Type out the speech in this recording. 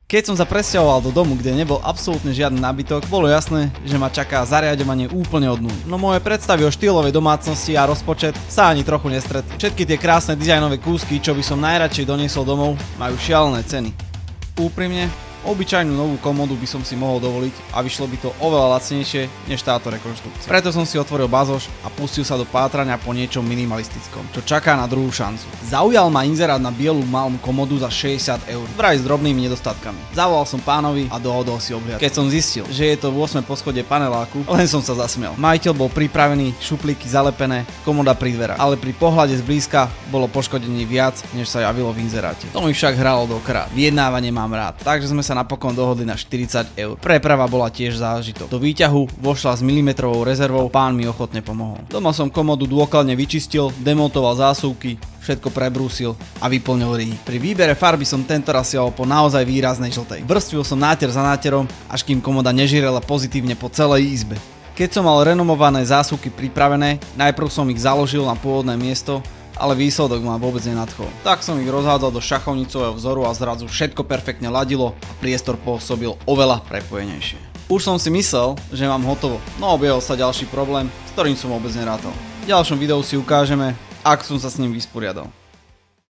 Keď som sa presťahoval do domu, kde nebol absolútne žiadny nábytok, bolo jasné, že ma čaká zariaďovanie úplne od nuly. No moje predstavy o štýlovej domácnosti a rozpočet sa ani trochu nestretli. Všetky tie krásne dizajnové kúsky, čo by som najradšej doniesol domov, majú šialené ceny. Úprimne, obyčajnú novú komodu by som si mohol dovoliť a vyšlo by to oveľa lacnejšie než táto rekonštrukcia. Preto som si otvoril bazoš a pustil sa do pátrania po niečom minimalistickom, čo čaká na druhú šancu. Zaujal ma inzerát na bielu malú komodu za 60 €, vraj s drobnými nedostatkami. Zavolal som pánovi a dohodol si obhliad. Keď som zistil, že je to v 8. poschodie paneláku, len som sa zasmiel. Majiteľ bol pripravený, šuplíky zalepené, komoda pri dverách, ale pri pohľade zblízka bolo poškodení viac, než sa javilo v inzeráte. To mi však hralo do krát. Vyjednávanie mám rád, takže sme sa napokon dohodli na 40 €. Preprava bola tiež zážitok. Do výťahu vošla s milimetrovou rezervou, pán mi ochotne pomohol. Doma som komodu dôkladne vyčistil, demontoval zásuvky, všetko prebrúsil a vyplnil rýh. Pri výbere farby som tentoraz siahol po naozaj výraznej žltej. Vrstvil som náter za náterom, až kým komoda nežírela pozitívne po celej izbe. Keď som mal renomované zásuvky pripravené, najprv som ich založil na pôvodné miesto, ale výsledok ma vôbec nenadchol. Tak som ich rozhádzal do šachovnicového vzoru a zrazu všetko perfektne ladilo a priestor pôsobil oveľa prepojenejšie. Už som si myslel, že mám hotovo, no objavil sa ďalší problém, s ktorým som vôbec nerátal. V ďalšom videu si ukážeme, ako som sa s ním vysporiadal.